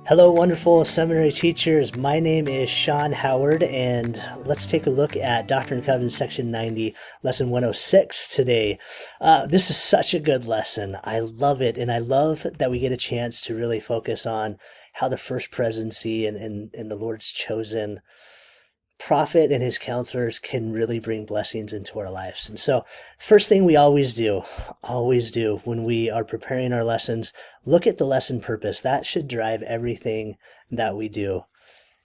Hello, wonderful seminary teachers. My name is Sean Howard, and let's take a look at Doctrine and Covenants, Section 90, Lesson 106 today. This is such a good lesson. I love it, and I love that we get a chance to really focus on how the first presidency and the Lord's chosen prophet and his counselors can really bring blessings into our lives. And so, first thing we always do when we are preparing our lessons, look at the lesson purpose. That should drive everything that we do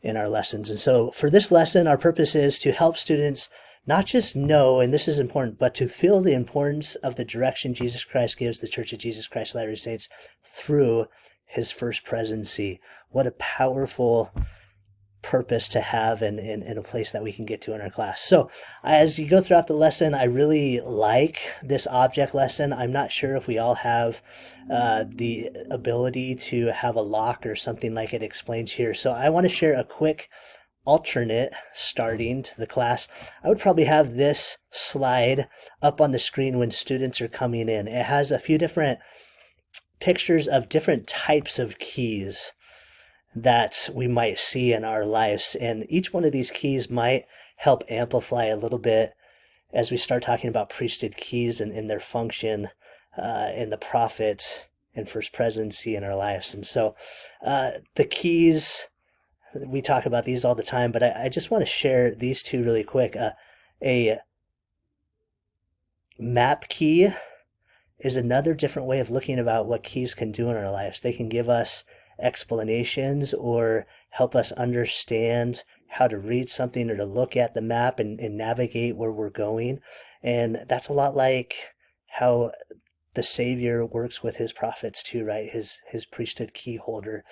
in our lessons. And so, for this lesson, our purpose is to help students not just know, and this is important, but to feel the importance of the direction Jesus Christ gives the Church of Jesus Christ Latter-day Saints through his first presidency. What a powerful purpose to have in a place that we can get to in our class. So as you go throughout the lesson, I really like this object lesson. I'm not sure if we all have the ability to have a lock or something like it explains here. So I want to share a quick alternate starting to the class. I would probably have this slide up on the screen when students are coming in. It has a few different pictures of different types of keys that we might see in our lives. And each one of these keys might help amplify a little bit as we start talking about priesthood keys and their function in the prophet and first presidency in our lives. And so the keys, we talk about these all the time, but I just want to share these two really quick. A map key is another different way of looking about what keys can do in our lives. They can give us explanations or help us understand how to read something or to look at the map and navigate where we're going. And that's a lot like how the Savior works with his prophets too, right? His priesthood key holder,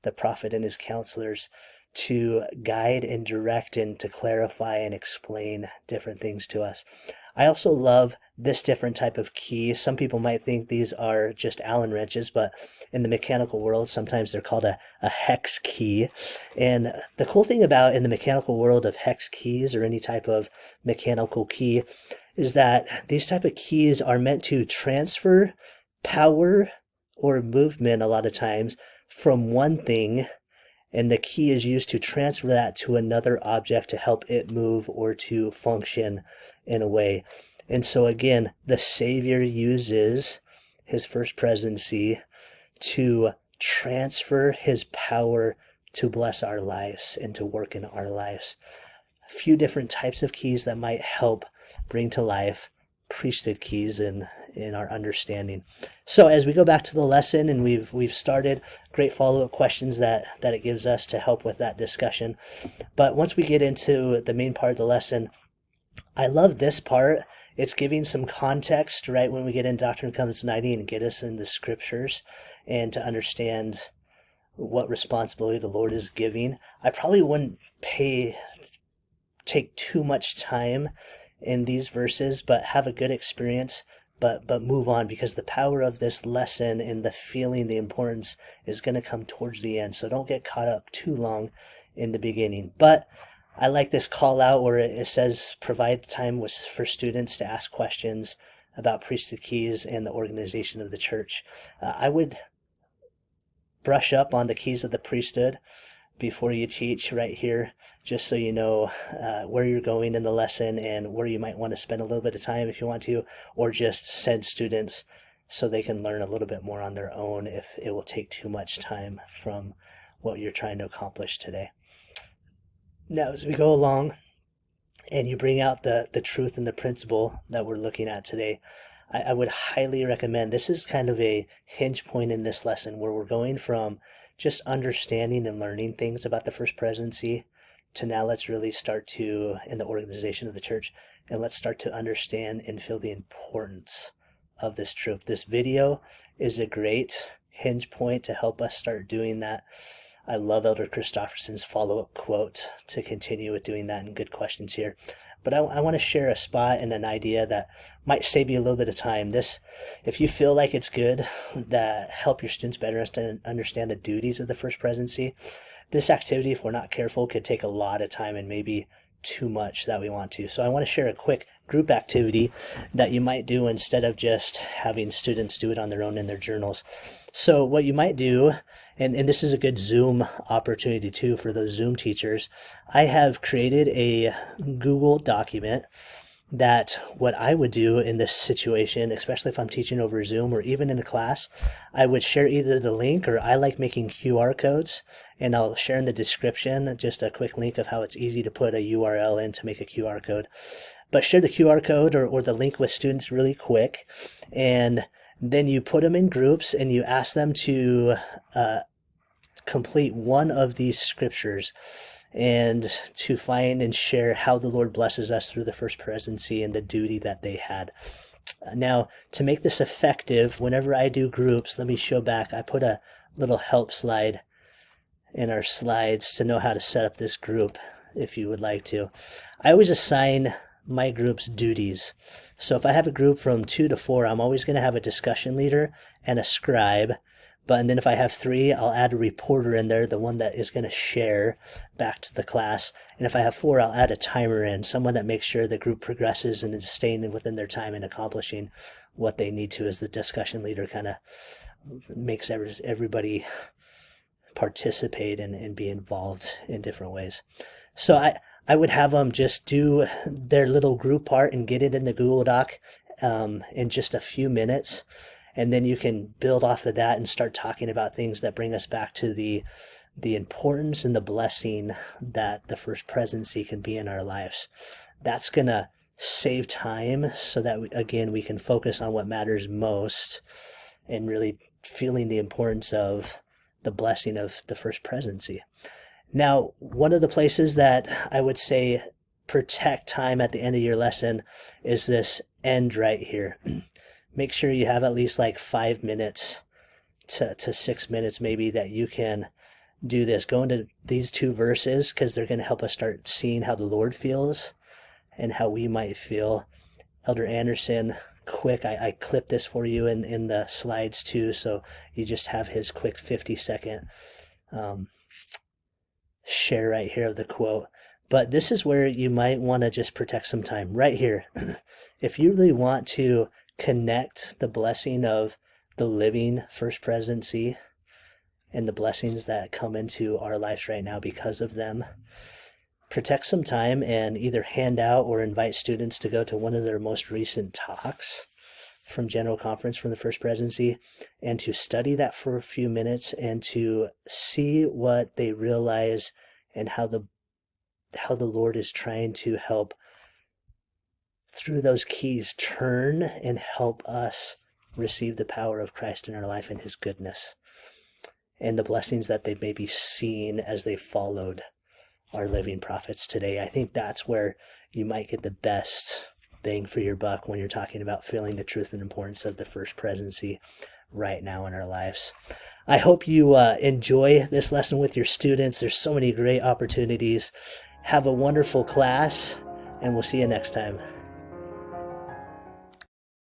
the prophet and his counselors, to guide and direct and to clarify and explain different things to us. I also love this different type of key. Some people might think these are just Allen wrenches, but in the mechanical world, sometimes they're called a hex key. And the cool thing about in the mechanical world of hex keys or any type of mechanical key is that these type of keys are meant to transfer power or movement a lot of times from one thing, and the key is used to transfer that to another object to help it move or to function in a way. And so again, the Savior uses his first presidency to transfer his power to bless our lives and to work in our lives. A few different types of keys that might help bring to life priesthood keys in our understanding. So as we go back to the lesson, and we've started great follow-up questions that it gives us to help with that discussion. But once we get into the main part of the lesson, I love this part. It's giving some context right when we get into Doctrine and Covenants 90 and get us in the scriptures and to understand what responsibility the Lord is giving. I probably wouldn't take too much time in these verses, but have a good experience, but move on, because the power of this lesson and the feeling, the importance is going to come towards the end. So don't get caught up too long in the beginning. But I like this call out where it says provide time for students to ask questions about priesthood keys and the organization of the church. I would brush up on the keys of the priesthood before you teach right here, just so you know where you're going in the lesson and where you might want to spend a little bit of time if you want to, or just send students so they can learn a little bit more on their own if it will take too much time from what you're trying to accomplish today. Now, as we go along and you bring out the truth and the principle that we're looking at today, I would highly recommend, this is kind of a hinge point in this lesson where we're going from just understanding and learning things about the first presidency to now let's really start to, in the organization of the church, and let's start to understand and feel the importance of this truth. This video is a great hinge point to help us start doing that. I love Elder Christofferson's follow-up quote to continue with doing that, and good questions here. But I want to share a spot and an idea that might save you a little bit of time. This, if you feel like it's good, that help your students better understand the duties of the first presidency, this activity, if we're not careful, could take a lot of time and maybe too much that we want to. So I want to share a quick group activity that you might do instead of just having students do it on their own in their journals. So what you might do, and this is a good Zoom opportunity too for those Zoom teachers, I have created a Google document that what I would do in this situation, especially if I'm teaching over Zoom or even in a class, I would share either the link, or I like making QR codes, and I'll share in the description just a quick link of how it's easy to put a URL in to make a QR code. But share the QR code or the link with students really quick, and then you put them in groups and you ask them to complete one of these scriptures and to find and share how the Lord blesses us through the first presidency and the duty that they had. Now, to make this effective, whenever I do groups, let me show back. I put a little help slide in our slides to know how to set up this group if you would like to. I always assign my group's duties. So if I have a group from 2 to 4, I'm always going to have a discussion leader and a scribe. And then if I have 3, I'll add a reporter in there, the one that is going to share back to the class. And if I have 4, I'll add a timer in, someone that makes sure the group progresses and is staying within their time and accomplishing what they need to, as the discussion leader kind of makes everybody participate and be involved in different ways. So I would have them just do their little group part and get it in the Google Doc in just a few minutes. And then you can build off of that and start talking about things that bring us back to the importance and the blessing that the first presidency can be in our lives. That's going to save time so that, we can focus on what matters most and really feeling the importance of the blessing of the first presidency. Now, one of the places that I would say protect time at the end of your lesson is this end right here. Make sure you have at least like 5 minutes to 6 minutes maybe that you can do this. Go into these 2 verses because they're going to help us start seeing how the Lord feels and how we might feel. Elder Anderson, quick, I clipped this for you in the slides too, so you just have his quick 50-second share right here of the quote. But this is where you might want to just protect some time right here. If you really want to connect the blessing of the living first presidency and the blessings that come into our lives right now because of them, protect some time and either hand out or invite students to go to one of their most recent talks from General Conference from the first presidency, and to study that for a few minutes and to see what they realize and how the Lord is trying to help through those keys turn and help us receive the power of Christ in our life and his goodness and the blessings that they may be seeing as they followed our living prophets today. I think that's where you might get the best bang for your buck when you're talking about feeling the truth and importance of the first presidency right now in our lives. I hope you enjoy this lesson with your students. There's so many great opportunities. Have a wonderful class, and we'll see you next time.